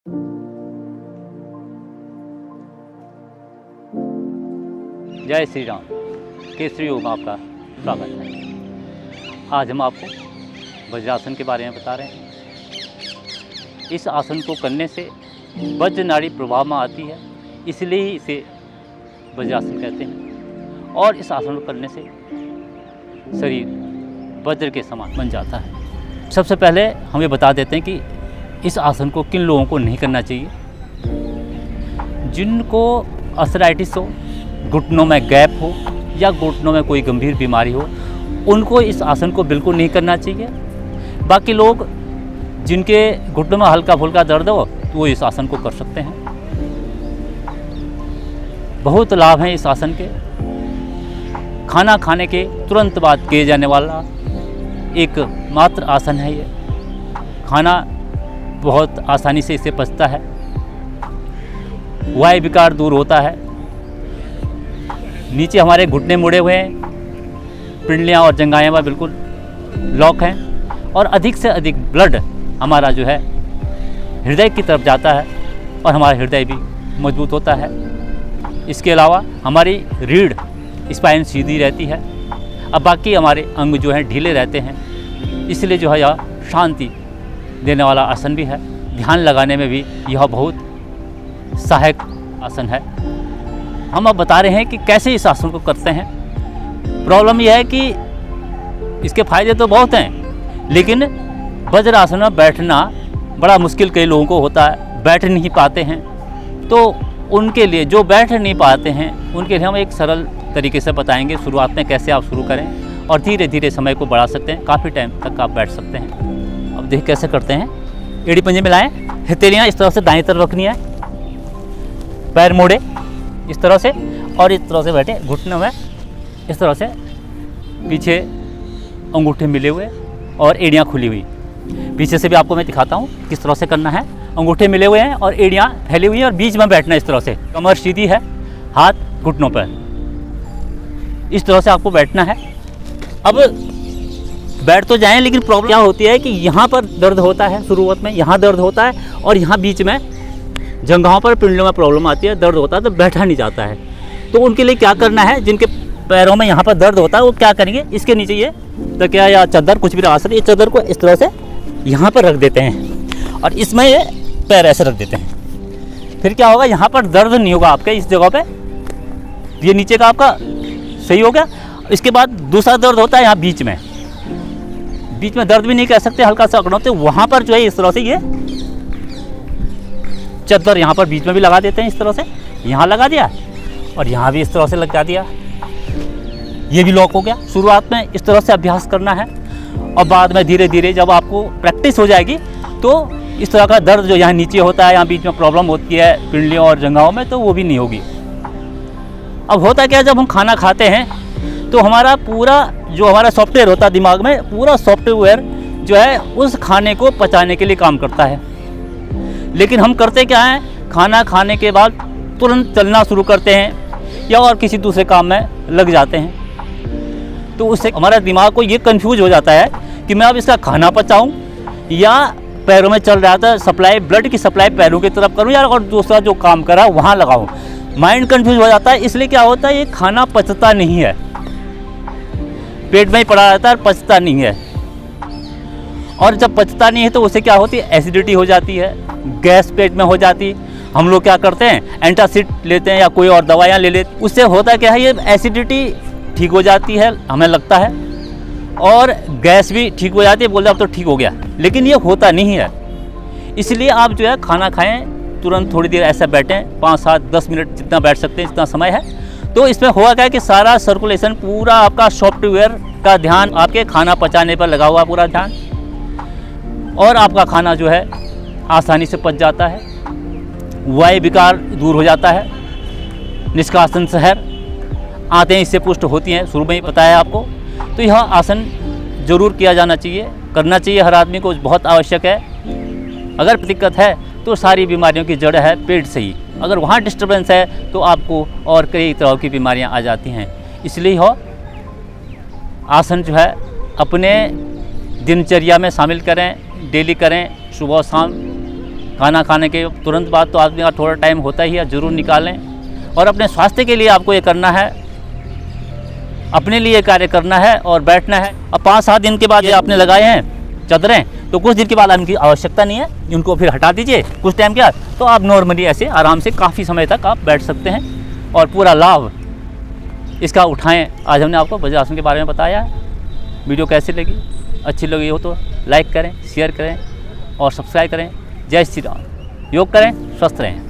जय श्री राम। केसरी योग में आपका स्वागत है। आज हम आपको वज्रासन के बारे में बता रहे हैं। इस आसन को करने से वज्र नाड़ी प्रभाव में आती है, इसलिए ही इसे वज्रासन कहते हैं। और इस आसन को करने से शरीर वज्र के समान बन जाता है। सबसे पहले हम ये बता देते हैं कि इस आसन को किन लोगों को नहीं करना चाहिए। जिनको आर्थराइटिस हो, घुटनों में गैप हो या घुटनों में कोई गंभीर बीमारी हो, उनको इस आसन को बिल्कुल नहीं करना चाहिए। बाकी लोग जिनके घुटनों में हल्का फुल्का दर्द हो तो वो इस आसन को कर सकते हैं। बहुत लाभ हैं इस आसन के। खाना खाने के तुरंत बाद किए जाने वाला एक मात्र आसन है ये। खाना बहुत आसानी से इसे पचता है, वायु विकार दूर होता है। नीचे हमारे घुटने मुड़े हुए हैं, पिंडलियाँ और जंघाएँ बिल्कुल लॉक हैं और अधिक से अधिक ब्लड हमारा जो है हृदय की तरफ जाता है और हमारा हृदय भी मजबूत होता है। इसके अलावा हमारी रीढ़ स्पाइन सीधी रहती है। अब बाकी हमारे अंग जो हैं ढीले रहते हैं, इसलिए जो है यह शांति देने वाला आसन भी है। ध्यान लगाने में भी यह बहुत सहायक आसन है। हम अब बता रहे हैं कि कैसे इस आसन को करते हैं। प्रॉब्लम यह है कि इसके फायदे तो बहुत हैं, लेकिन वज्रासन में बैठना बड़ा मुश्किल कई लोगों को होता है, बैठ नहीं पाते हैं। तो उनके लिए, जो बैठ नहीं पाते हैं, उनके लिए हम एक सरल तरीके से बताएंगे शुरुआत में कैसे आप शुरू करें और धीरे धीरे समय को बढ़ा सकते हैं। काफ़ी टाइम तक आप बैठ सकते हैं। अब देखिए कैसे करते हैं। एड़ी पंजे मिलाएं, हथेलियाँ इस तरह से दाईं तरफ रखनी है, पैर मोड़े इस तरह से और इस तरह से बैठे, घुटनों में इस तरह से पीछे अंगूठे मिले हुए और एड़ियाँ खुली हुई। पीछे से भी आपको मैं दिखाता हूँ किस तरह से करना है। अंगूठे मिले हुए हैं और एड़ियाँ फैली हुई हैं और बीच में बैठना इस तरह से। कमर सीधी है, हाथ घुटनों पर, इस तरह से आपको बैठना है। अब बैठ तो जाएं, लेकिन प्रॉब्लम क्या होती है कि यहाँ पर दर्द होता है, शुरुआत में यहाँ दर्द होता है और यहाँ बीच में जंघाओं पर, पिंडलियों में प्रॉब्लम आती है, दर्द होता है तो बैठा नहीं जाता है। तो उनके लिए क्या करना है, जिनके पैरों में यहाँ पर दर्द होता है वो क्या करेंगे, इसके नीचे ये तकिया या चादर कुछ भी लगा सकते, ये चादर को इस तरह से यहाँ पर रख देते हैं और इसमें ये पैर ऐसे रख देते हैं। फिर क्या होगा, यहाँ पर दर्द नहीं होगा आपके इस जगह पे, ये नीचे का आपका सही हो गया। इसके बाद दूसरा दर्द होता है यहाँ बीच में दर्द भी नहीं कह सकते, हल्का सा अकड़न होते, वहाँ पर जो है इस तरह से ये चादर यहाँ पर बीच में भी लगा देते हैं। इस तरह से यहाँ लगा दिया और यहाँ भी इस तरह से लगा दिया, ये भी लॉक हो गया। शुरुआत में इस तरह से अभ्यास करना है और बाद में धीरे धीरे जब आपको प्रैक्टिस हो जाएगी तो इस तरह का दर्द जो यहाँ नीचे होता है, यहाँ बीच में प्रॉब्लम होती है पिंडलियों और जंघाओं में, तो वो भी नहीं होगी। अब होता क्या है, जब हम खाना खाते हैं तो हमारा पूरा जो हमारा सॉफ्टवेयर होता है दिमाग में, पूरा सॉफ्टवेयर जो है उस खाने को पचाने के लिए काम करता है। लेकिन हम करते क्या हैं, खाना खाने के बाद तुरंत चलना शुरू करते हैं या और किसी दूसरे काम में लग जाते हैं। तो उससे हमारा दिमाग को ये कंफ्यूज हो जाता है कि मैं अब इसका खाना पचाऊं या पैरों में चल रहा था सप्लाई, ब्लड की सप्लाई पैरों की तरफ करूं या और दूसरा जो काम करा वहाँ लगाऊं। माइंड कंफ्यूज हो जाता है। इसलिए क्या होता है, ये खाना पचता नहीं है, पेट में ही पड़ा रहता है, पचता नहीं है। और जब पचता नहीं है तो उससे क्या होती है, एसिडिटी हो जाती है, गैस पेट में हो जाती है। हम लोग क्या करते हैं, एंटासिड लेते हैं या कोई और दवाइयाँ ले लेते हैं। उससे होता क्या है, ये एसिडिटी ठीक हो जाती है हमें लगता है, और गैस भी ठीक हो जाती है, बोलते अब तो ठीक हो गया, लेकिन ये होता नहीं है। इसलिए आप जो है खाना खाएं, तुरंत थोड़ी देर ऐसा बैठें, 5, 7, 10 मिनट जितना बैठ सकते हैं, जितना समय है। तो इसमें होगा क्या कि सारा सर्कुलेशन, पूरा आपका सॉफ्टवेयर का ध्यान आपके खाना पचाने पर लगा हुआ, पूरा ध्यान, और आपका खाना जो है आसानी से पच जाता है, वायु विकार दूर हो जाता है, निष्कासन शहर आते हैं इससे पुष्ट होती हैं, शुरू में ही बताया आपको। तो यह आसन जरूर किया जाना चाहिए, करना चाहिए, हर आदमी को बहुत आवश्यक है। अगर दिक्कत है तो सारी बीमारियों की जड़ है पेट से ही, अगर वहाँ डिस्टर्बेंस है तो आपको और कई तरह की बीमारियाँ आ जाती हैं। इसलिए हो आसन जो है अपने दिनचर्या में शामिल करें, डेली करें, सुबह शाम खाना खाने के तुरंत बाद तो आदमी का थोड़ा टाइम होता ही है, ज़रूर निकालें। और अपने स्वास्थ्य के लिए आपको ये करना है, अपने लिए कार्य करना है और बैठना है। अब 5-7 दिन के बाद ये आपने लगाए हैं चादरें, तो कुछ दिन के बाद इनकी आवश्यकता नहीं है, इनको फिर हटा दीजिए कुछ टाइम के बाद, तो आप नॉर्मली ऐसे आराम से काफ़ी समय तक आप बैठ सकते हैं और पूरा लाभ इसका उठाएं। आज हमने आपको वज्रासन के बारे में बताया है। वीडियो कैसी लगी, अच्छी लगी हो तो लाइक करें, शेयर करें और सब्सक्राइब करें। जय श्री राम। योग करें, स्वस्थ रहें।